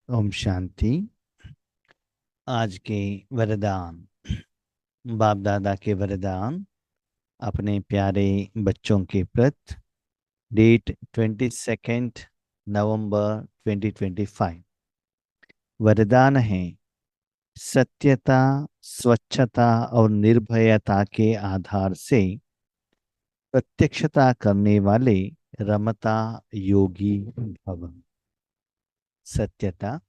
ओम शांति। आज के वरदान, बाप दादा के वरदान अपने प्यारे बच्चों के प्रति। डेट 22 नवंबर 2025। वरदान है सत्यता, स्वच्छता और निर्भयता के आधार से प्रत्यक्षता करने वाले रमता योगी भव। सत्यता,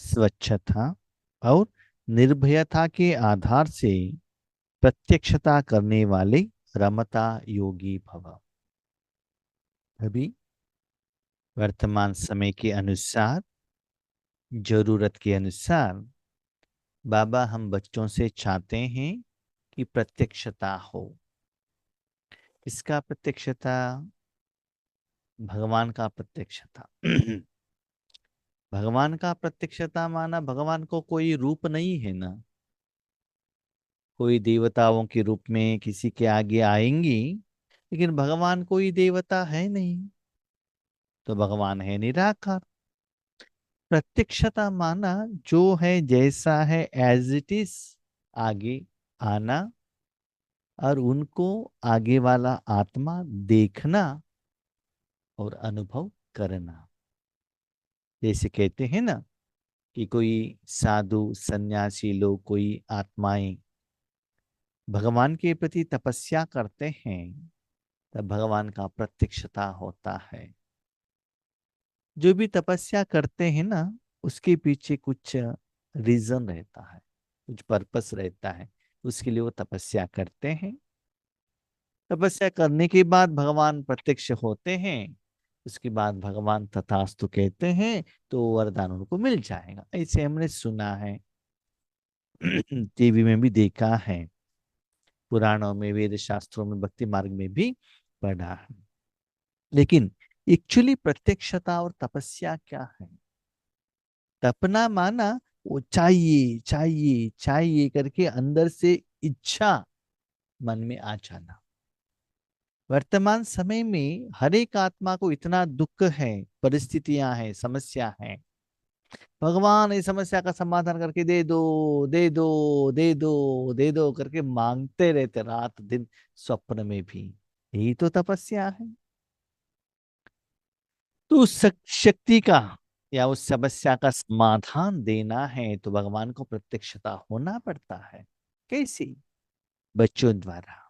स्वच्छता और निर्भयता के आधार से प्रत्यक्षता करने वाले रमता योगी भव। अभी वर्तमान समय के अनुसार, जरूरत के अनुसार बाबा हम बच्चों से चाहते हैं कि प्रत्यक्षता हो। इसका प्रत्यक्षता, भगवान का प्रत्यक्षता। भगवान का प्रत्यक्षता माना भगवान को कोई रूप नहीं है ना, कोई देवताओं के रूप में किसी के आगे आएंगी, लेकिन भगवान कोई देवता है नहीं, तो भगवान है निराकार। प्रत्यक्षता माना जो है जैसा है एज इट इज, आगे आना और उनको आगे वाला आत्मा देखना और अनुभव करना। जैसे कहते हैं ना कि कोई साधु सन्यासी लोग, कोई आत्माएं भगवान के प्रति तपस्या करते हैं, तब भगवान का प्रत्यक्षता होता है। जो भी तपस्या करते हैं ना, उसके पीछे कुछ रीजन रहता है, कुछ पर्पस रहता है, उसके लिए वो तपस्या करते हैं। तपस्या करने के बाद भगवान प्रत्यक्ष होते हैं, उसके बाद भगवान तथास्तु कहते हैं, तो वरदान उनको मिल जाएगा। ऐसे हमने सुना है, टीवी में भी देखा है, पुराणों में, वेद शास्त्रों में, भक्ति मार्ग में भी पढ़ा है। लेकिन एक्चुअली प्रत्यक्षता और तपस्या क्या है? तपना माना वो चाहिए चाहिए चाहिए करके अंदर से इच्छा मन में आ जाना। वर्तमान समय में हर एक आत्मा को इतना दुख है, परिस्थितियां हैं, समस्या है। भगवान इस समस्या का समाधान करके दे दो, दे दो, दे दो, दे दो करके मांगते रहते रात दिन, स्वप्न में भी। यही तो तपस्या है। तो उस शक्ति का या उस समस्या का समाधान देना है तो भगवान को प्रत्यक्षता होना पड़ता है। कैसी? बच्चों द्वारा।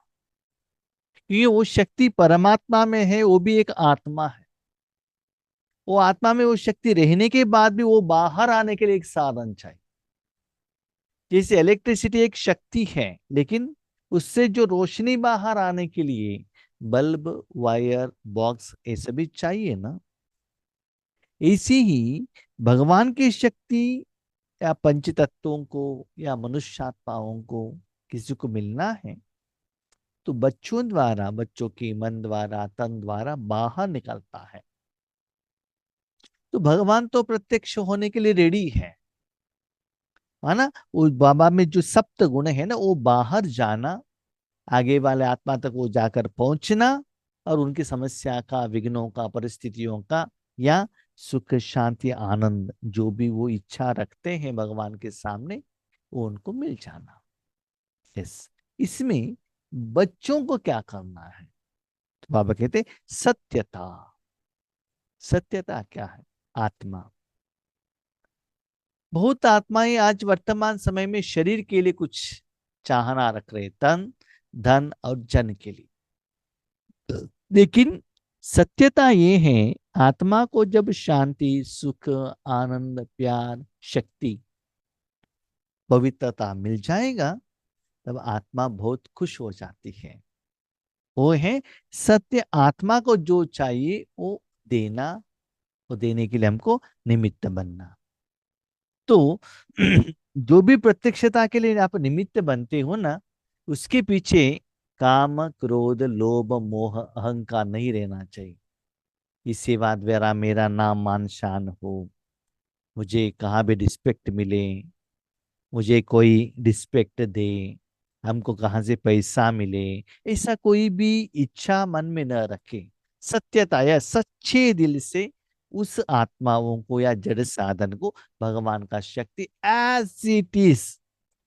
ये वो शक्ति परमात्मा में है, वो भी एक आत्मा है। वो आत्मा में वो शक्ति रहने के बाद भी वो बाहर आने के लिए एक साधन चाहिए। जैसे इलेक्ट्रिसिटी एक शक्ति है, लेकिन उससे जो रोशनी बाहर आने के लिए बल्ब, वायर, बॉक्स, ये सभी चाहिए ना। ऐसी ही भगवान की शक्ति या पंच तत्वों को या मनुष्यात्माओं को किसी को मिलना है, तो बच्चों द्वारा, बच्चों के मन द्वारा, तन द्वारा बाहर निकलता है। तो भगवान तो प्रत्यक्ष होने के लिए रेडी है ना। वो बाबा में जो सप्त गुण है ना, वो बाहर जाना, आगे वाले आत्मा तक वो जाकर पहुंचना और उनकी समस्या का, विघ्नों का, परिस्थितियों का या सुख शांति आनंद जो भी वो इच्छा रखते हैं भगवान के सामने, वो उनको मिल जाना। यस। इसमें बच्चों को क्या करना है? तो बाबा कहते सत्यता। सत्यता क्या है? आत्मा। बहुत आत्माएं आज वर्तमान समय में शरीर के लिए कुछ चाहना रख रहे, तन, धन और जन के लिए। लेकिन सत्यता ये है, आत्मा को जब शांति, सुख, आनंद, प्यार, शक्ति, पवित्रता मिल जाएगा, तब आत्मा बहुत खुश हो जाती है। वो है सत्य। आत्मा को जो चाहिए वो देना, वो देने के लिए हमको निमित्त बनना। तो जो भी प्रत्यक्षता के लिए आप निमित्त बनते हो ना, उसके पीछे काम, क्रोध, लोभ, मोह, अहंकार नहीं रहना चाहिए। इससे बाद मेरा मेरा नाम मान शान हो, मुझे कहाँ भी रिस्पेक्ट मिले, मुझे कोई रिस्पेक्ट दे, हमको कहाँ से पैसा मिले, ऐसा कोई भी इच्छा मन में न रखे। सत्यता या सच्चे दिल से उस आत्माओं को या जड़ साधन को भगवान का शक्ति एज इट इज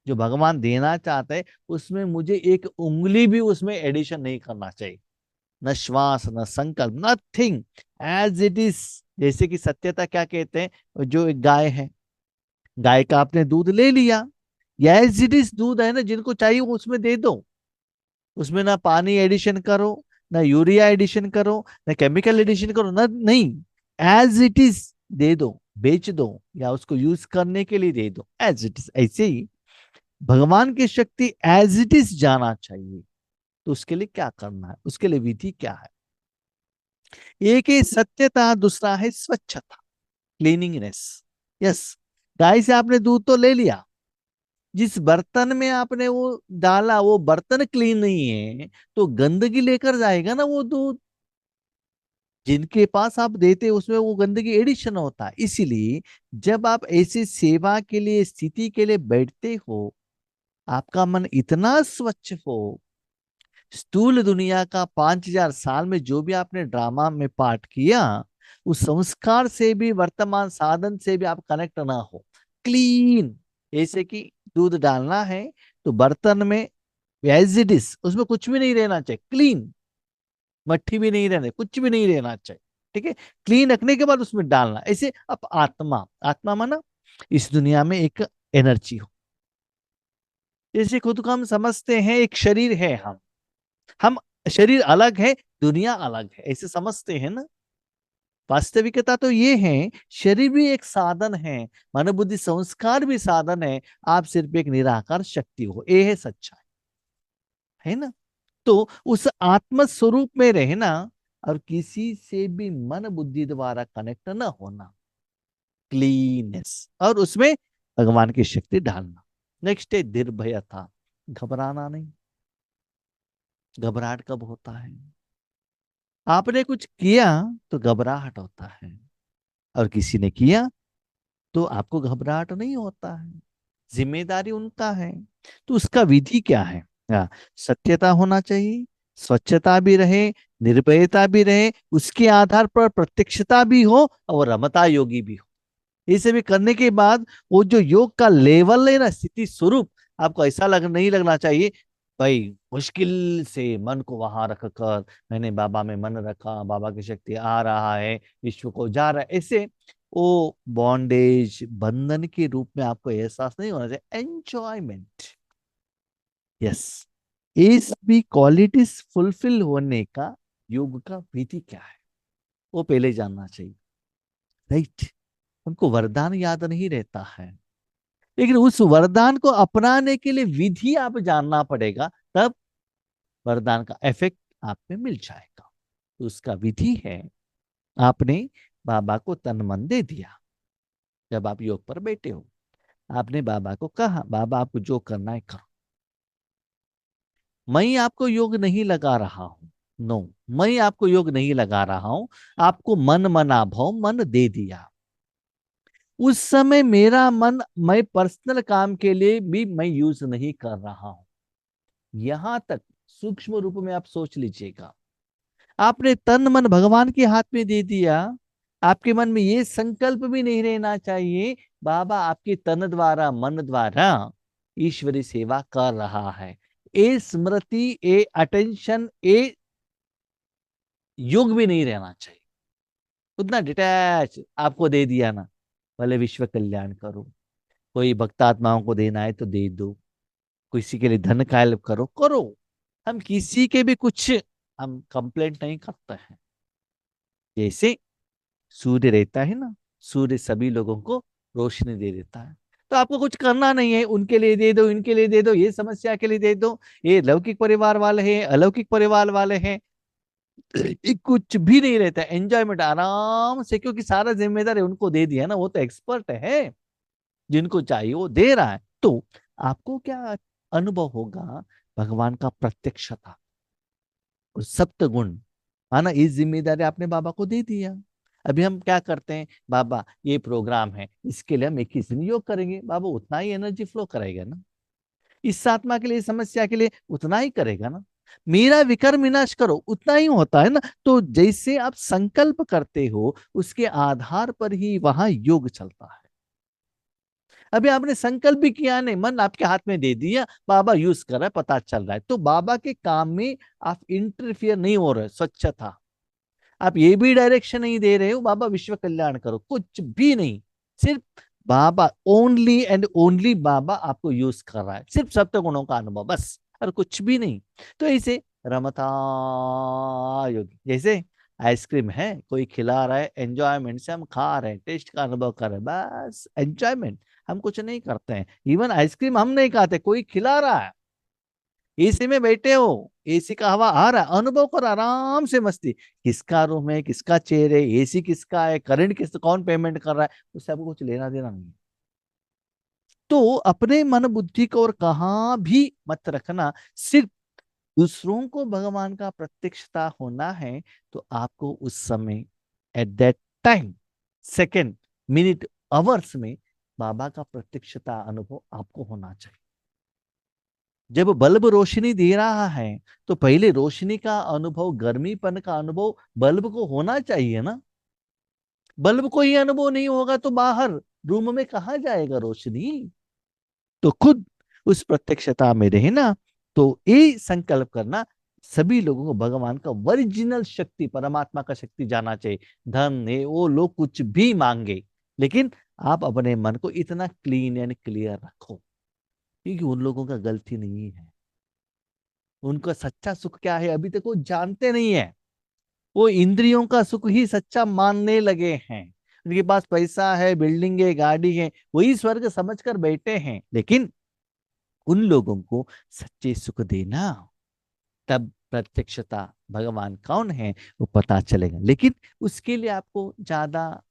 जो भगवान देना चाहते हैं उसमें मुझे एक उंगली भी उसमें एडिशन नहीं करना चाहिए, न श्वास न संकल्प, नथिंग, एज इट इज। जैसे कि सत्यता क्या कहते हैं, जो एक गाय है, गाय का आपने दूध ले लिया, एज इट इज दूध है ना, जिनको चाहिए वो उसमें दे दो, उसमें ना पानी एडिशन करो, ना यूरिया एडिशन करो, ना केमिकल एडिशन करो, ना, नहीं, एज इट इज दे दो, बेच दो या उसको यूज करने के लिए दे दो, एज इट इज। ऐसे ही भगवान की शक्ति एज इट इज जाना चाहिए। तो उसके लिए क्या करना है, उसके लिए विधि क्या है? एक है सत्यता, दूसरा है स्वच्छता, क्लीनिंगनेस। यस, गाय से आपने दूध तो ले लिया, जिस बर्तन में आपने वो डाला वो बर्तन क्लीन नहीं है तो गंदगी लेकर जाएगा ना वो दूध, जिनके पास आप देते हैं उसमें वो गंदगी एडिशन होता है। इसीलिए जब आप ऐसी सेवा के लिए, स्थिति के लिए बैठते हो, आपका मन इतना स्वच्छ हो, स्थूल दुनिया का 5,000 साल में जो भी आपने ड्रामा में पाठ किया, उस संस्कार से भी, वर्तमान साधन से भी आप कनेक्ट ना हो, क्लीन। जैसे कि दूध डालना है तो बर्तन में एज इट इज, उसमें कुछ भी नहीं रहना चाहिए, क्लीन, मट्टी भी नहीं रहने, कुछ भी नहीं रहना चाहिए, ठीक है। क्लीन रखने के बाद उसमें डालना। ऐसे अब आत्मा, आत्मा माना इस दुनिया में एक एनर्जी हो, जैसे खुद को हम समझते हैं एक शरीर है, हम शरीर अलग है, दुनिया अलग है, ऐसे समझते हैं ना। वास्तविकता तो ये है, शरीर भी एक साधन है, मन बुद्धि संस्कार भी साधन है, आप सिर्फ एक निराकार शक्ति हो, ये है सच्चाई, है ना। तो उस आत्म स्वरूप में रहना और किसी से भी मन बुद्धि द्वारा कनेक्ट न होना, क्लीननेस, और उसमें भगवान की शक्ति डालना। नेक्स्ट है निर्भयता, घबराना नहीं। घबराहट कब होता है? आपने कुछ किया तो घबराहट होता है, और किसी ने किया तो आपको घबराहट नहीं होता है, जिम्मेदारी उनका है। तो उसका विधि क्या है? सत्यता होना चाहिए, स्वच्छता भी रहे, निर्भयता भी रहे, उसके आधार पर प्रत्यक्षता भी हो और रमता योगी भी हो। ये सभी करने के बाद वो जो योग का लेवल है ना, स्थिति स्वरूप, आपको ऐसा नहीं लगना चाहिए भाई मुश्किल से मन को वहां रखकर मैंने बाबा में मन रखा, बाबा की शक्ति आ रहा है, विश्व को जा रहा है, ऐसे वो बॉन्डेज, बंधन के रूप में आपको एहसास नहीं होना चाहिए। एंजॉयमेंट, यस, ये सभी क्वालिटीज फुलफिल होने का योग का विधि क्या है वो पहले जानना चाहिए, राइट। हमको वरदान याद नहीं रहता है, लेकिन उस वरदान को अपनाने के लिए विधि आप जानना पड़ेगा, तब वरदान का इफेक्ट आप में मिल जाएगा। तो उसका विधि है, आपने बाबा को तन मन दे दिया, जब आप योग पर बैठे हो आपने बाबा को कहा बाबा आपको जो करना है करो, मैं आपको योग नहीं लगा रहा हूं, नो, मैं आपको योग नहीं लगा रहा हूं, आपको मन मना भाव मन दे दिया। उस समय मेरा मन मैं पर्सनल काम के लिए भी मैं यूज नहीं कर रहा हूं, यहां तक सूक्ष्म रूप में आप सोच लीजिएगा। आपने तन मन भगवान के हाथ में दे दिया, आपके मन में ये संकल्प भी नहीं रहना चाहिए बाबा आपके तन द्वारा मन द्वारा ईश्वरी सेवा कर रहा है। ए स्मृति, ए अटेंशन, ए युग भी नहीं रहना चाहिए, उतना डिटैच आपको दे दिया ना, भले विश्व कल्याण करो, कोई भक्तात्माओं को देना है तो दे दो, किसी के लिए धन का हेल्प करो करो, हम किसी के भी कुछ हम कंप्लेंट नहीं करते हैं। जैसे सूर्य रहता है ना, सूर्य सभी लोगों को रोशनी दे देता है, तो आपको कुछ करना नहीं है, उनके लिए दे दो, इनके लिए दे दो, ये समस्या के लिए दे दो, ये लौकिक परिवार वाले हैं, अलौकिक परिवार वाले हैं, ये कुछ भी नहीं रहता, एंजॉयमेंट आराम से, क्योंकि सारा जिम्मेदारी उनको दे दिया ना, वो तो एक्सपर्ट है, जिनको चाहिए वो दे रहा है। तो आपको क्या अनुभव होगा? भगवान का प्रत्यक्षता और सप्त गुण, है ना, इस जिम्मेदारी आपने बाबा को दे दिया। अभी हम क्या करते हैं, बाबा ये प्रोग्राम है इसके लिए हम 21 दिन योग करेंगे, बाबा उतना ही एनर्जी फ्लो करेगा ना, इस आत्मा के लिए, इस समस्या के लिए उतना ही करेगा ना। मेरा विकर्म विनाश करो, उतना ही होता है ना। तो जैसे आप संकल्प करते हो उसके आधार पर ही वहां योग चलता है। अभी आपने संकल्प भी किया नहीं, मन आपके हाथ में दे दिया, बाबा यूज कर रहा है, पता चल रहा है, तो बाबा के काम में आप इंटरफियर नहीं हो रहे, स्वच्छता। आप ये भी डायरेक्शन नहीं दे रहे हो बाबा विश्व कल्याण करो, कुछ भी नहीं। सिर्फ बाबा, ओनली एंड ओनली बाबा आपको यूज कर रहा है, सिर्फ सप्त गुणों का अनुभव बस, और कुछ भी नहीं। तो ऐसे रमता योगी, जैसे आइसक्रीम है, कोई खिला रहा है, एंजॉयमेंट से हम खा रहे हैं, टेस्ट का अनुभव कर रहे हैं, बस एंजॉयमेंट। हम कुछ नहीं करते हैं, इवन आइसक्रीम हम नहीं खाते, कोई खिला रहा है। एसी में बैठे हो, एसी का हवा आ रहा है, अनुभव कर आराम से मस्ती। किसका रूम है, किसका चेयर है, एसी किसका है, करंट किस, कौन पेमेंट कर रहा है, उससे आपको कुछ लेना देना नहीं। तो अपने मन बुद्धि को और कहाँ भी मत रखना, सिर्फ दूसरों को भगवान का प्रत्यक्षता होना है। तो आपको उस समय, at that time, second, minute, hours में बाबा का प्रत्यक्षता अनुभव आपको होना चाहिए। जब बल्ब रोशनी दे रहा है तो पहले रोशनी का अनुभव, गर्मीपन का अनुभव बल्ब को होना चाहिए ना। बल्ब को ही अनुभव नहीं होगा तो बाहर रूम में कहा जाएगा रोशनी। तो खुद उस प्रत्यक्षता में रहना। तो ये संकल्प करना, सभी लोगों को भगवान का ओरिजिनल शक्ति, परमात्मा का शक्ति जाना चाहिए। धन है वो लोग कुछ भी मांगे, लेकिन आप अपने मन को इतना क्लीन एंड क्लियर रखो, क्योंकि उन लोगों का गलती नहीं है। उनका सच्चा सुख क्या है अभी तक वो जानते नहीं है। वो इंद्रियों का सुख ही सच्चा मानने लगे हैं। उनके पास पैसा है, बिल्डिंग है, गाड़ी है, वही स्वर्ग समझकर बैठे हैं। लेकिन उन लोगों को सच्चे सुख देना, तब प्रत्यक्षता भगवान कौन है वो पता चलेगा। लेकिन उसके लिए आपको ज्यादा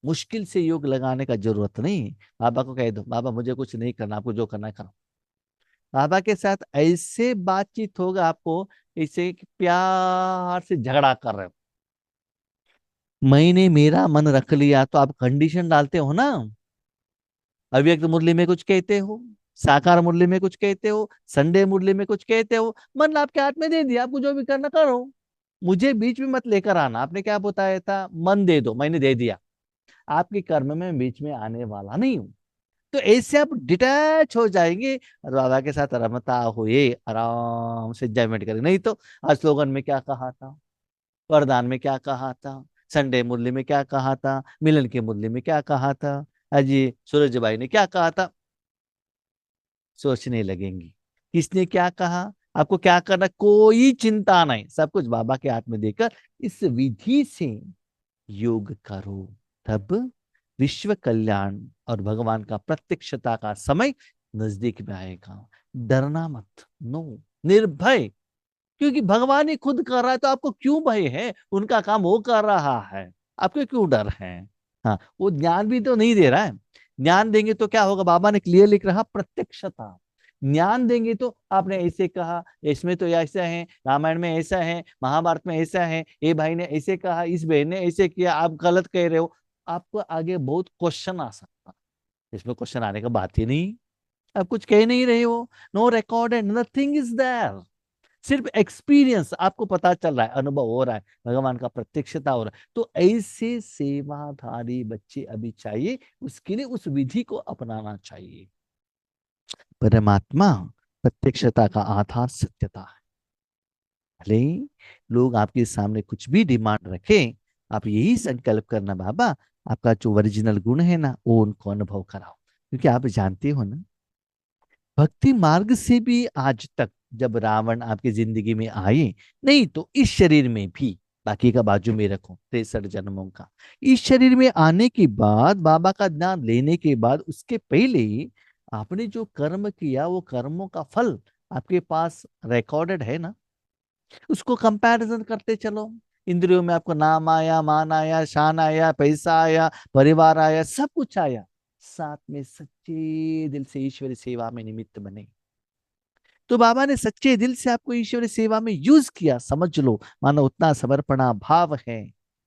मुश्किल से योग लगाने का जरूरत नहीं है। बाबा को कह दो, बाबा मुझे कुछ नहीं करना, आपको जो करना है करो। बाबा के साथ ऐसे बातचीत होगा आपको, ऐसे कि प्यार से झगड़ा कर रहे हो। मैंने मेरा मन रख लिया, तो आप कंडीशन डालते हो ना। अव्यक्त मुरली में कुछ कहते हो, साकार मुरली में कुछ कहते हो, संडे मुरली में कुछ कहते हो, मन आपके हाथ में दे दिया, आपको जो भी करना करो। मुझे बीच में मत लेकर आना। आपने क्या बताया था, मन दे दो, मैंने दे दिया, आपके कर्म में बीच में आने वाला नहीं हूं। तो ऐसे आप डिटैच हो जाएंगे और बाबा के साथ रमता हुए आराम से एंजॉयमेंट करेंगे। नहीं तो आज स्लोगन में क्या कहा था, वरदान में क्या कहा था, संडे मुरली में क्या कहा था, मिलन की मुरली में क्या कहा था, अजी सूरज भाई ने क्या कहा था, सोचने लगेंगी किसने क्या कहा, आपको क्या करना, कोई चिंता नहीं, सब कुछ बाबा के हाथ में देकर इस विधि से योग करो। तब विश्व कल्याण और भगवान का प्रत्यक्षता का समय नजदीक में आएगा। डरना मत, नो, निर्भय, क्योंकि भगवान ही खुद कर रहा है, तो आपको क्यों भय है, उनका काम वो कर रहा है, आपको क्यों डर है। हाँ, वो ज्ञान भी तो नहीं दे रहा है। ज्ञान देंगे तो क्या होगा, बाबा ने क्लियर लिख रहा, प्रत्यक्षता। ज्ञान देंगे तो आपने ऐसे कहा, इसमें तो ऐसा है, रामायण में ऐसा है, महाभारत में ऐसा है, ये भाई ने ऐसे कहा, इस बहन ने ऐसे किया, आप गलत कह रहे हो। आपको आगे बहुत क्वेश्चन आ सकता है। इसमें क्वेश्चन आने का बात ही नहीं, आप कुछ कह नहीं रहे हो। No record and nothing is there, सिर्फ एक्सपीरियंस आपको पता चल रहा है, अनुभव हो रहा है, भगवान का प्रत्यक्षता हो रहा है। तो ऐसे सेवाधारी बच्चे अभी चाहिए, उसके लिए उस विधि को अपनाना चाहिए। परमात्मा प्रत्यक्षता का आधार सत्यता है। भले ही लोग आपके सामने कुछ भी डिमांड रखें, आप यही संकल्प करना, बाबा आपका जो ओरिजिनल गुण है ना वो उनको अनुभव कराओ। क्योंकि आप जानते हो ना, भक्ति मार्ग से भी आज तक, जब रावण आपकी जिंदगी में आए, नहीं तो इस शरीर में भी, बाकी का बाजू में रखो 63 जन्मों का, इस शरीर में आने के बाद, बाबा का ज्ञान लेने के बाद, उसके पहले ही आपने जो कर्म किया वो कर्मों का फल आपके पास रिकॉर्डेड है ना। उसको कंपैरिजन करते चलो। इंद्रियों में आपको नाम आया, मान आया, शान आया, पैसा आया, परिवार आया, सब कुछ आया, साथ में सच्चे दिल से ईश्वरी सेवा में निमित्त बने। तो बाबा ने सच्चे दिल से आपको ईश्वरी सेवा में यूज किया, समझ लो, मानो उतना समर्पणा भाव है,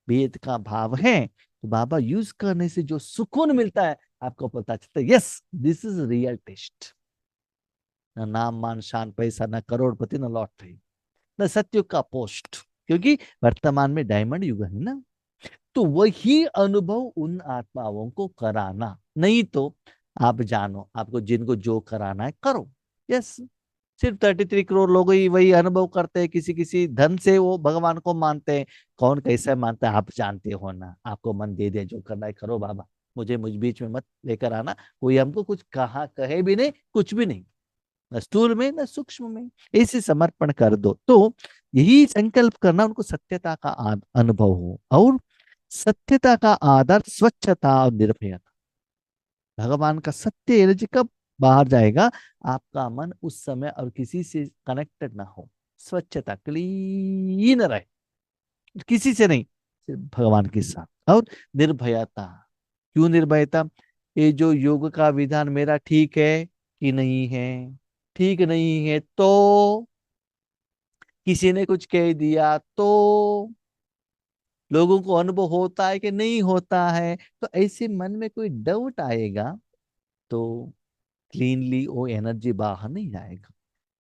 वेद का भाव है। तो बाबा यूज करने से जो सुकून मिलता है, आपको पता चलता है, yes this is real test. ना नाम मान शान पैसा, ना करोड़पति, ना लॉटरी, न सतयुग का पोस्ट, क्योंकि वर्तमान में डायमंड युग है ना। तो वही अनुभव उन आत्माओं को कराना, नहीं तो आप जानो, आपको जिनको जो कराना है करो। यस, सिर्फ 33 करोड़ लोग ही वही अनुभव करते हैं, किसी किसी धन से वो भगवान को मानते हैं। कौन कैसे मानता है आप जानते हो ना। आपको मन दे दे, जो करना है करो बाबा, मुझ बीच में मत लेकर आना। कोई हमको कुछ कहा कहे भी नहीं, कुछ भी नहीं, न स्थूल में न सूक्ष्म में, इसे समर्पण कर दो। तो यही संकल्प करना, उनको सत्यता का अनुभव हो। और सत्यता का आदर स्वच्छता और निर्भयता। भगवान का सत्य एनर्जी कब बाहर जाएगा, आपका मन उस समय और किसी से कनेक्टेड ना हो, स्वच्छता क्लीन रहे, किसी से नहीं, सिर्फ भगवान के साथ। और निर्भयता। क्यों निर्भयता? ये जो योग का विधान मेरा ठीक है कि नहीं है, ठीक नहीं है तो, किसी ने कुछ कह दिया तो, लोगों को अनुभव होता है कि नहीं होता है, तो ऐसे मन में कोई डाउट आएगा तो क्लीनली वो एनर्जी बाहर नहीं आएगा।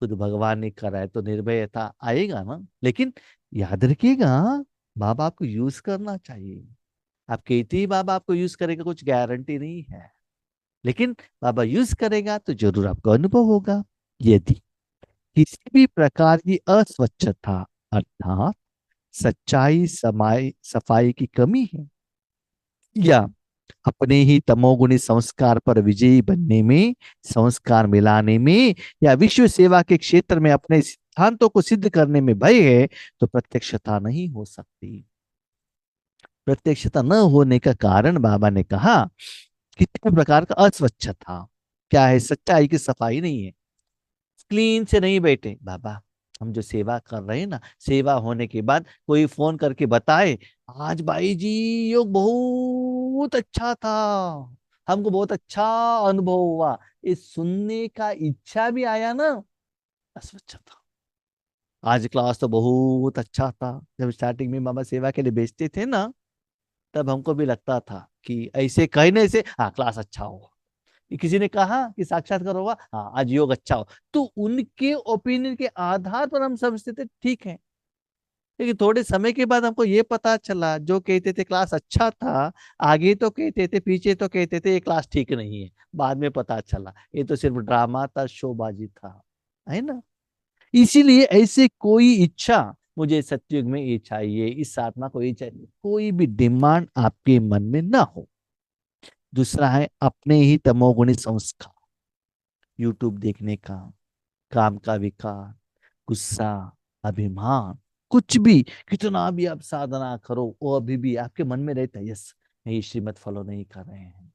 खुद भगवान ने करा है तो निर्भयता आएगा ना। लेकिन याद रखिएगा, बाबा आपको यूज करना चाहिए। आप कहते ही बाबा आपको यूज करेगा, कुछ गारंटी नहीं है, लेकिन बाबा यूज करेगा तो जरूर आपको अनुभव होगा। यदि किसी भी प्रकार की अस्वच्छता अर्थात सच्चाई समाई सफाई की कमी है, या अपने ही तमोगुणी संस्कार पर विजयी बनने में, संस्कार मिलाने में, या विश्व सेवा के क्षेत्र में अपने सिद्धांतों को सिद्ध करने में भय है, तो प्रत्यक्षता नहीं हो सकती। प्रत्यक्षता न होने का कारण बाबा ने कहा, कितने प्रकार का अस्वच्छता क्या है, सच्चाई की सफाई नहीं है, क्लीन से नहीं बैठे। बाबा हम जो सेवा कर रहे हैं ना, सेवा होने के बाद कोई फोन करके बताए, आज भाई जी योग बहुत अच्छा था, हमको बहुत अच्छा अनुभव हुआ, ये सुनने का इच्छा भी आया ना, अस्वच्छता। आज क्लास तो बहुत अच्छा था। जब स्टार्टिंग में मामा सेवा के लिए भेजते थे ना, तब हमको भी लगता था कि ऐसे कहने से हाँ क्लास अच्छा हो। किसी ने कहा कि साक्षात्कार होगा, हाँ आज योग अच्छा हो, तो उनके ओपिनियन के आधार पर हम समझते थे ठीक है। लेकिन थोड़े समय के बाद हमको ये पता चला, जो कहते थे क्लास अच्छा था, आगे तो कहते थे पीछे तो कहते थे ये क्लास ठीक नहीं है। बाद में पता चला ये तो सिर्फ ड्रामा था, शोबाजी था, है ना। इसीलिए ऐसे कोई इच्छा, मुझे सत्युग में ये चाहिए, इस आत्मा को ये चाहिए, कोई भी डिमांड आपके मन में ना हो। दूसरा है अपने ही तमोगुणी संस्कार, यूट्यूब देखने का, काम का विकार, गुस्सा, अभिमान, कुछ भी, कितना भी आप साधना करो, वो अभी भी आपके मन में रहता है, यस ये श्रीमत फॉलो नहीं कर रहे हैं,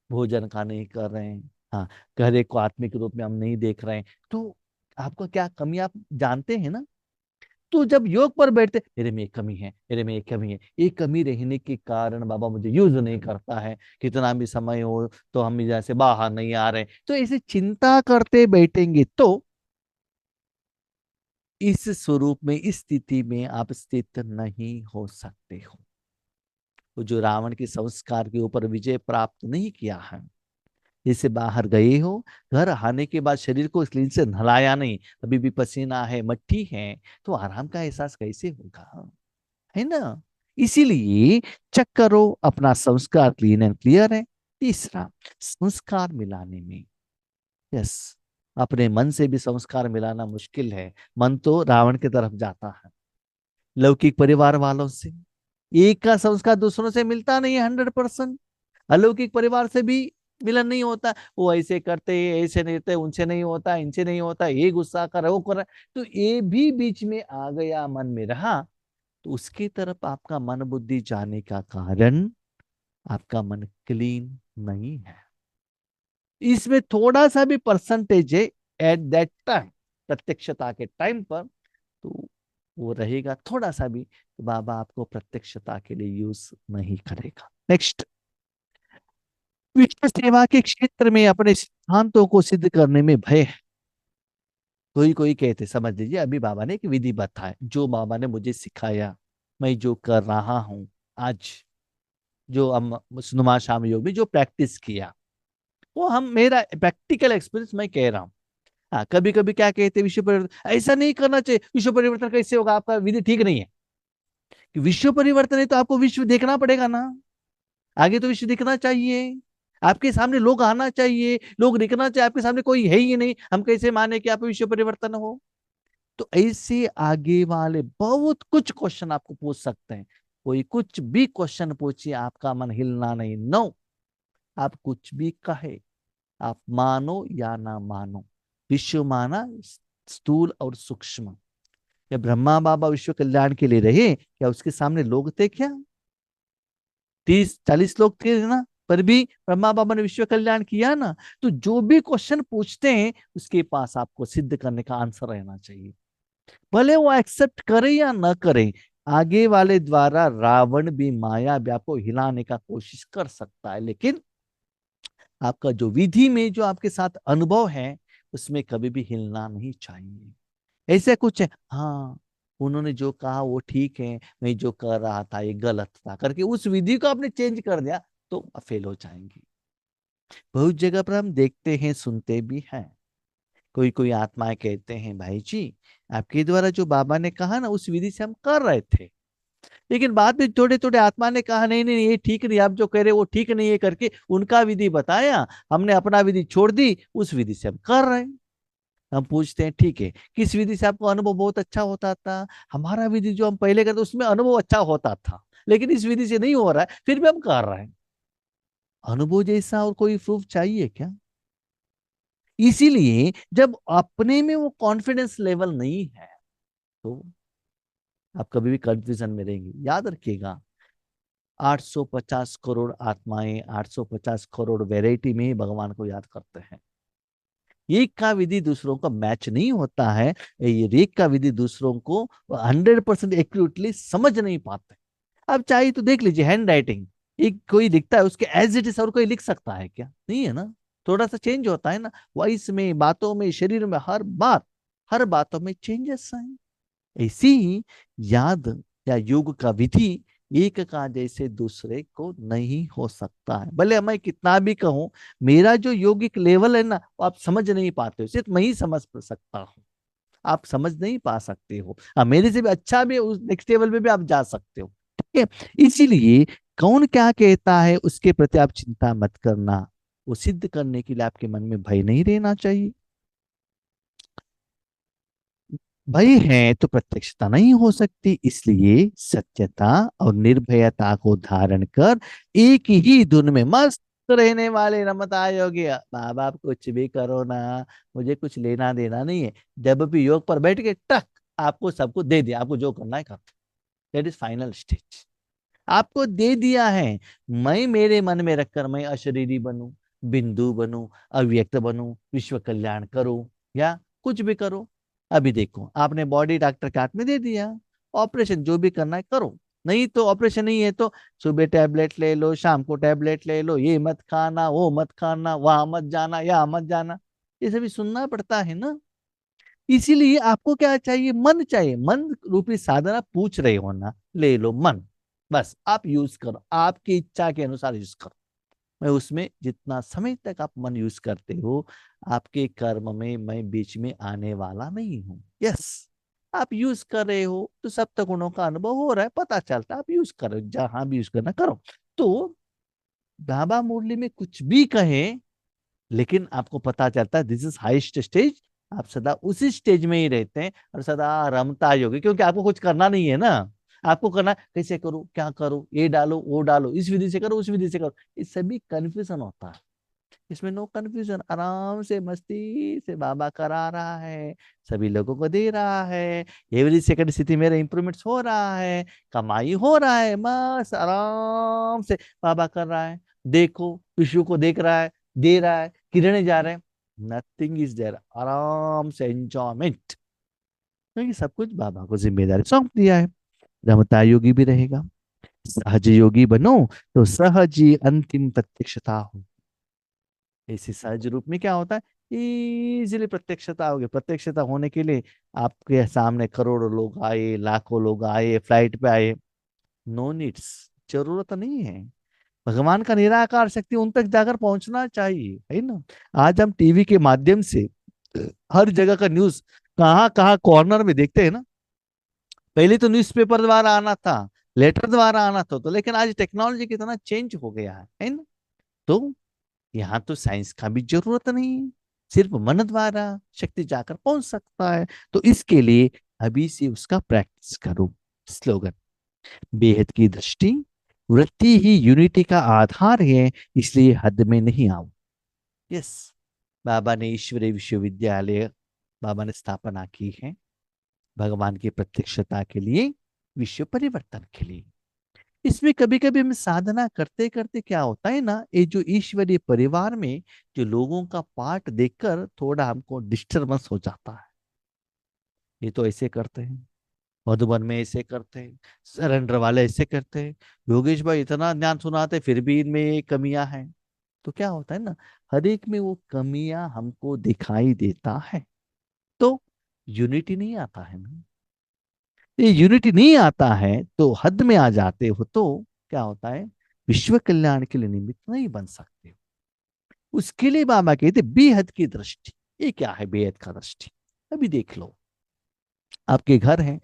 भोजन का नहीं कर रहे हैं, हाँ गहरे को आत्मिक रूप में हम नहीं देख रहे हैं, तो आपको क्या कमी आप जानते हैं ना। तो जब योग पर बैठते, मेरे में एक कमी है, मेरे में एक कमी है, एक कमी रहने के कारण बाबा मुझे यूज नहीं करता है, कितना भी समय हो तो हम जैसे बाहर नहीं आ रहे, तो ऐसे चिंता करते बैठेंगे तो इस स्वरूप में, इस स्थिति में आप स्थित नहीं हो सकते हो। वो जो रावण के संस्कार के ऊपर विजय प्राप्त नहीं किया है, जैसे बाहर गए हो, घर आने के बाद शरीर को स्लीन से नहलाया नहीं, अभी भी पसीना है, मट्टी है, तो आराम का एहसास कैसे होगा, है ना। इसीलिए चेक करो अपना संस्कार क्लीन एंड क्लियर है। तीसरा, संस्कार मिलाने में, यस, अपने मन से भी संस्कार मिलाना मुश्किल है। मन तो रावण की तरफ जाता है, लौकिक परिवार वालों से एक का संस्कार दूसरों से मिलता नहीं है 100%। अलौकिक परिवार से भी मिलन नहीं होता, वो ऐसे करते ऐसे नहीं होते, उनसे नहीं होता, इनसे नहीं होता, ये गुस्सा कर वो कर, तो ये भी बीच में आ गया, मन में रहा, तो उसकी तरफ आपका मन बुद्धि जाने का कारण आपका मन क्लीन नहीं है। इसमें थोड़ा सा भी परसेंटेज है एट दैट टाइम, प्रत्यक्षता के टाइम पर, तो वो रहेगा थोड़ा सा भी, तो बाबा आपको प्रत्यक्षता के लिए यूज नहीं करेगा। नेक्स्ट, विश्व सेवा के क्षेत्र में अपने सिद्धांतों को सिद्ध करने में भय है। कोई कोई कहते, समझ लीजिए अभी बाबा ने एक विधि बताया, जो बाबा ने मुझे सिखाया, मैं जो कर रहा हूं आज, जो हम सुनुमा शाम योग में जो प्रैक्टिस किया, वो हम मेरा प्रैक्टिकल एक्सपीरियंस मैं कह रहा हूँ। हाँ, कभी कभी क्या कहते हैं, विश्व परिवर्तन ऐसा नहीं करना चाहिए, विश्व परिवर्तन कैसे होगा, आपका विधि ठीक नहीं है। कि विश्व परिवर्तन है तो आपको विश्व देखना पड़ेगा ना, आगे तो विश्व दिखना चाहिए, आपके सामने लोग आना चाहिए, लोग दिखना चाहिए, आपके सामने कोई है ही नहीं, हम कैसे माने कि आप विश्व परिवर्तन हो। तो ऐसे आगे वाले बहुत कुछ क्वेश्चन आपको पूछ सकते हैं, कोई कुछ भी क्वेश्चन पूछिए, आपका मन हिलना नहीं, नो, आप कुछ भी कहे, आप मानो या ना मानो, विश्व माना स्थूल और सूक्ष्म। या ब्रह्मा बाबा विश्व कल्याण के लिए रहे, क्या उसके सामने लोग थे क्या? 30-40 लोग थे ना, पर भी ब्रह्मा बाबा ने विश्व कल्याण किया ना। तो जो भी क्वेश्चन पूछते हैं, उसके पास आपको सिद्ध करने का आंसर रहना चाहिए, भले वो एक्सेप्ट करे या न करे। आगे वाले द्वारा रावण भी, माया भी आपको हिलाने का कोशिश कर सकता है, लेकिन आपका जो विधि में जो आपके साथ अनुभव है, उसमें कभी भी हिलना नहीं चाहिए। ऐसे कुछ है, हाँ, उन्होंने जो कहा वो ठीक है, मैं जो कर रहा था ये गलत था करके उस विधि को आपने चेंज कर दिया, तो फेल हो जाएंगी। बहुत जगह पर हम देखते हैं, सुनते भी हैं, कोई कोई आत्माएं कहते हैं, भाई जी आपके द्वारा जो बाबा ने कहा ना, उस विधि से हम कर रहे थे, लेकिन बाद में थोड़े थोड़े आत्मा ने कहा नहीं नहीं, ये ठीक नहीं, आप जो कह रहे हो वो ठीक नहीं है करके उनका विधि बताया, हमने अपना विधि छोड़ दी, उस विधि से हम कर रहे हैं। हम पूछते हैं ठीक है, किस विधि से आपको अनुभव बहुत अच्छा होता था? हमारा विधि जो हम पहले करते उसमें अनुभव अच्छा होता था, लेकिन इस विधि से नहीं हो रहा है, फिर भी हम कर रहे हैं। अनुभव जैसा और कोई प्रूफ चाहिए क्या? इसीलिए जब अपने में वो कॉन्फिडेंस लेवल नहीं है, तो आप कभी भी कंफ्यूजन में रहेंगे। याद रखिएगा, 850 करोड़ आत्माएं 850 करोड़ वैरायटी में ही भगवान को याद करते हैं। एक का विधि दूसरों का मैच नहीं होता है, ये एक का विधि दूसरों को 100% एक्यूरेटली समझ नहीं पाते। अब चाहिए तो देख लीजिए, हैंड राइटिंग, एक कोई लिखता है उसके एज इट इज और कोई लिख सकता है क्या? नहीं है ना, थोड़ा सा चेंज होता है ना, वॉइस में, बातों में, शरीर में, हर बात, हर बातों में चेंजेस हैं। ऐसी ही याद या योग का विधि एक का जैसे दूसरे को नहीं हो सकता है, भले मैं कितना भी कहूं, मेरा जो योगिक लेवल है ना, वो आप समझ नहीं पाते हो, सिर्फ मैं ही समझ सकता हूँ, आप समझ नहीं पा सकते हो। मेरे से भी अच्छा भी उस नेक्स्ट लेवल पे भी आप जा सकते हो, ठीक है। इसीलिए कौन क्या कहता है उसके प्रति आप चिंता मत करना, वो सिद्ध करने के लिए आपके मन में भय नहीं रहना चाहिए। भय है तो प्रत्यक्षता नहीं हो सकती, इसलिए सत्यता और निर्भयता को धारण कर एक ही धुन में मस्त रहने वाले रमता योगी। बाबा आप कुछ भी करो ना, मुझे कुछ लेना देना नहीं है, जब भी योग पर बैठ के टक आपको सबको दे दिया, आपको जो करना है कर, दैट इज फाइनल स्टेज, आपको दे दिया है। मैं मेरे मन में रखकर मैं अशरीरी बनूं, बिंदु बनूं, अव्यक्त बनूं, विश्व कल्याण करूं, या कुछ भी करो। अभी देखो, आपने बॉडी डॉक्टर के हाथ में दे दिया, ऑपरेशन जो भी करना है करो, नहीं तो ऑपरेशन नहीं है तो सुबह टैबलेट ले लो, शाम को टैबलेट ले लो, ये मत खाना, वो मत खाना, वहां मत जाना, यहाँ मत जाना, ये सभी सुनना पड़ता है ना। इसीलिए आपको क्या चाहिए? मन चाहिए, मन रूपी साधना पूछ रहे हो ना, ले लो मन, बस आप यूज करो, आपकी इच्छा के अनुसार यूज करो। मैं उसमें जितना समय तक आप मन यूज करते हो, आपके कर्म में मैं बीच में आने वाला नहीं हूं। यस, आप यूज कर रहे हो तो सप्त गुणों का अनुभव हो रहा है, पता चलता है, आप यूज करो, जहां भी यूज करना करो। तो बाबा मुरली में कुछ भी कहे, लेकिन आपको पता चलता है दिस इज हाईएस्ट स्टेज, आप सदा उसी स्टेज में ही रहते हैं और सदा रमता ही होगी, क्योंकि आपको कुछ करना नहीं है ना। आपको करना कैसे करूं, क्या करूं, ये डालो वो डालो, इस विधि से करो उस विधि से करो, इस सभी कंफ्यूजन होता है। इसमें नो कंफ्यूजन, आराम से मस्ती से बाबा करा रहा है, सभी लोगों को दे रहा है, एवरी सेकंड स्थिति मेरा इंप्रूवमेंट हो रहा है, कमाई हो रहा है, बस आराम से बाबा कर रहा है। देखो विश्व को देख रहा है, दे रहा है, किरणें जा रहे हैं, नथिंग इज देयर, आराम से एंजॉयमेंट, क्योंकि सब कुछ बाबा को जिम्मेदारी सौंप दिया है। रमता योगी भी रहेगा, सहज योगी बनो तो सहज ही अंतिम प्रत्यक्षता हो। ऐसे सहज रूप में क्या होता है, इजीली प्रत्यक्षता होगी। प्रत्यक्षता होने के लिए आपके सामने करोड़ों लोग आए, लाखों लोग आए, फ्लाइट पे आए, नो नीड्स, जरूरत नहीं है। भगवान का निराकार शक्ति उन तक जाकर पहुंचना चाहिए, है ना। आज हम टीवी के माध्यम से हर जगह का न्यूज, कहाँ कहाँ कॉर्नर में देखते हैं ना। पहले तो न्यूज़पेपर द्वारा आना था, लेटर द्वारा आना था, तो लेकिन आज टेक्नोलॉजी कितना चेंज हो गया है ना। तो यहाँ तो साइंस का भी जरूरत नहीं है, सिर्फ मन द्वारा शक्ति जाकर पहुंच सकता है। तो इसके लिए अभी से उसका प्रैक्टिस करो। स्लोगन, बेहद की दृष्टि, वृत्ति ही यूनिटी का आधार है, इसलिए हद में नहीं आओ। यस, बाबा ने ईश्वरीय विश्वविद्यालय बाबा ने स्थापना की है, भगवान की प्रत्यक्षता के लिए, विश्व परिवर्तन के लिए। इसमें कभी कभी हम साधना करते करते क्या होता है ना, ये जो ईश्वरीय परिवार में जो लोगों का पाठ देखकर थोड़ा हमको डिस्टरबेंस हो जाता है। ये तो ऐसे करते हैं, मधुबन में ऐसे करते हैं, सरेंडर वाले ऐसे करते हैं, योगेश भाई इतना ज्ञान सुनाते फिर भी इनमें ये कमियां हैं। तो क्या होता है ना, हर एक में वो कमियां हमको दिखाई देता है। तो यूनिटी नहीं आता है ना। ये यूनिटी नहीं आता है तो हद में आ जाते हो तो क्या होता है, विश्व कल्याण के लिए निमित्त नहीं बन सकते। उसके लिए बाबा कहते बेहद की दृष्टि। ये क्या है बेहद का दृष्टि? अभी देख लो, आपके घर है,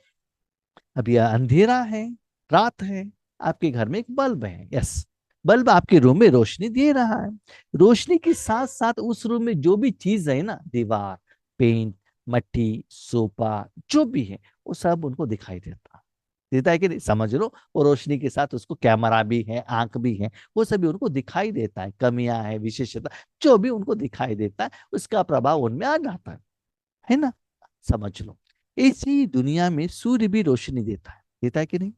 अभी अंधेरा है, रात है, आपके घर में एक बल्ब है। यस, बल्ब आपके रूम में रोशनी दे रहा है। रोशनी के साथ साथ उस रूम में जो भी चीज है ना, दीवार, पेंट, मट्टी, सोफा, जो भी है, वो सब उनको दिखाई देता है कि नहीं, समझ लो। और रोशनी के साथ उसको कैमरा भी है, आंख भी है, वो सभी उनको दिखाई देता है। कमियां है, विशेषता, जो भी उनको दिखाई देता है उसका प्रभाव उनमें आ जाता है ना। समझ लो, इसी दुनिया में सूर्य भी रोशनी देता है कि नहीं?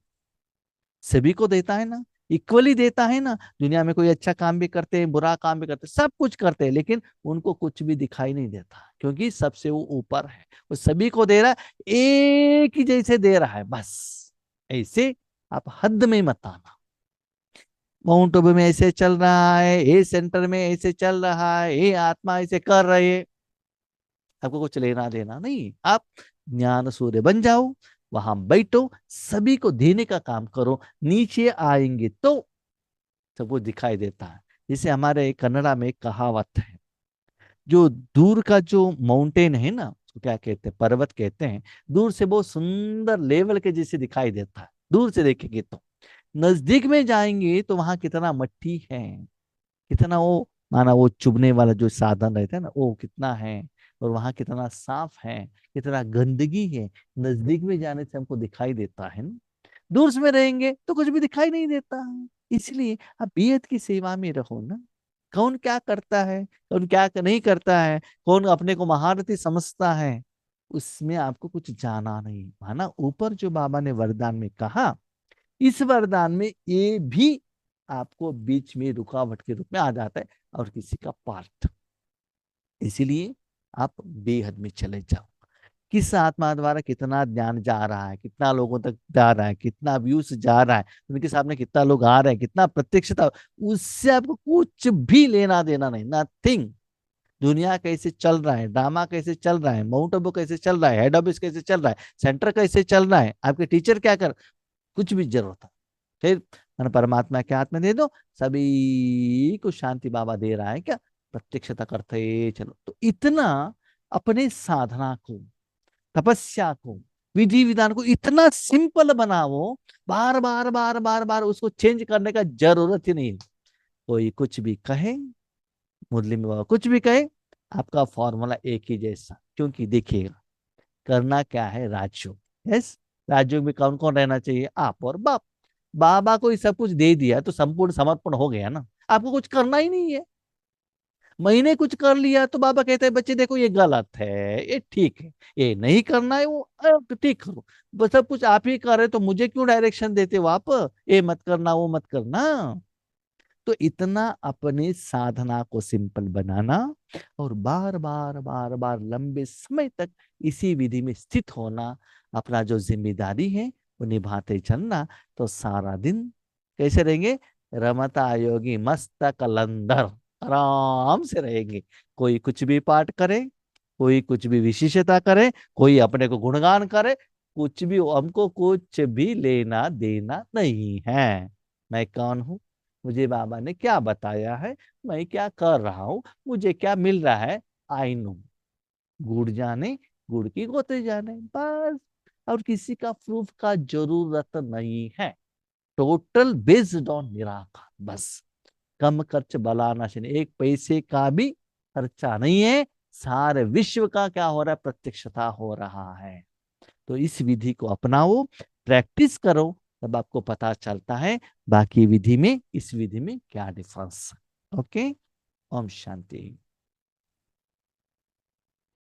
सभी को देता है ना, इक्वली देता है ना। दुनिया में कोई अच्छा काम भी करते हैं, बुरा काम भी करते हैं, सब कुछ करते हैं, लेकिन उनको कुछ भी दिखाई नहीं देता, क्योंकि सबसे वो ऊपर है। वो सभी को दे रहा है, एक ही जैसे दे रहा है बस। ऐसे आप हद में मत आना। माउंट आबू में ऐसे चल रहा है, ए सेंटर में ऐसे चल रहा है, ये आत्मा ऐसे कर रही है, आपको कुछ लेना देना नहीं। आप ज्ञान सूर्य बन जाओ, वहां बैठो, सभी को देने का काम करो। नीचे आएंगे तो सबको दिखाई देता है। जैसे हमारे कन्नड़ा में एक कहावत है, जो दूर का जो माउंटेन है ना, उसको क्या कहते हैं, पर्वत कहते हैं। दूर से बहुत सुंदर लेवल के जैसे दिखाई देता है, दूर से देखेंगे तो। नजदीक में जाएंगे तो वहां कितना मट्टी है, कितना वो माना वो चुभने वाला जो साधन रहता है ना, वो कितना है, और वहां कितना साफ है, कितना गंदगी है। नजदीक में जाने से हमको दिखाई देता है ना, दूर से में रहेंगे तो कुछ भी दिखाई नहीं देता है। इसलिए आप बेहद की सेवा में रहो ना। कौन क्या करता है, कौन क्या नहीं करता है, कौन अपने को महारथी समझता है, उसमें आपको कुछ जाना नहीं। माना ऊपर जो बाबा ने वरदान में कहा, इस वरदान में ये भी आपको बीच में रुकावट के रूप में आ जाता है, और किसी का पार्ट। इसीलिए आप बेहद में चले जाओ। किस आत्मा द्वारा कितना ज्ञान जा रहा है, कितना लोगों तक जा रहा है, कितना व्यूज जा रहा है, उनके सामने कितना लोग आ रहे हैं, कितना प्रत्यक्षता, उससे आपको कुछ भी लेना देना नहीं, नथिंग। दुनिया कैसे चल रहा है, ड्रामा कैसे चल रहा है, माउंट आबू कैसे चल रहा है, हेड ऑफिस कैसे चल रहा है, सेंटर कैसे चल रहा है, आपके टीचर क्या कर, कुछ भी जरूरत है, फिर मैंने परमात्मा के हाथ में दे दो, सभी को शांति बाबा दे रहा है क्या, प्रत्यक्षता करते चलो। तो इतना अपने साधना को, तपस्या को, विधि विधान को इतना सिंपल बनाओ, बार बार बार बार बार उसको चेंज करने का जरूरत ही नहीं है। कोई कुछ भी कहे, मुरली में बाबा कुछ भी कहे, आपका फॉर्मूला एक ही जैसा। क्योंकि देखिएगा, करना क्या है, राजयोग। यस, राजयोग में कौन कौन रहना चाहिए, आप और बाप। बाबा को ये सब कुछ दे दिया तो संपूर्ण समर्पण हो गया ना, आपको कुछ करना ही नहीं है। मैंने कुछ कर लिया तो बाबा कहते हैं बच्चे देखो ये गलत है, ये ठीक है, ये नहीं करना है वो तो ठीक करो। बस सब कुछ आप ही कर रहे तो मुझे क्यों डायरेक्शन देते हो आप, ये मत करना वो मत करना। तो इतना अपने साधना को सिंपल बनाना, और बार बार बार बार लंबे समय तक इसी विधि में स्थित होना, अपना जो जिम्मेदारी है वो निभाते चलना, तो सारा दिन कैसे रहेंगे, रमता योगी मस्त कलंदर, आराम से रहेंगे। कोई कुछ भी पाठ करे, कोई कुछ भी विशेषता करे, कोई अपने को गुणगान करे, कुछ भी, हमको कुछ भी लेना देना नहीं है। मैं कौन हूँ, मुझे बाबा ने क्या बताया है, मैं क्या कर रहा हूं, मुझे क्या मिल रहा है, आई नो। गुड़ जाने, गुड़ की गोते जाने, बस। और किसी का प्रूफ का जरूरत नहीं है। टोटल बेस्ड ऑन निराकार, बस। कम खर्च भला नाश नहीं, एक पैसे का भी खर्चा नहीं है। सारे विश्व का क्या हो रहा है, प्रत्यक्षता हो रहा है। तो इस विधि को अपनाओ, प्रैक्टिस करो, तब आपको पता चलता है बाकी विधि में इस विधि में क्या डिफरेंस। ओके। ओम शांति।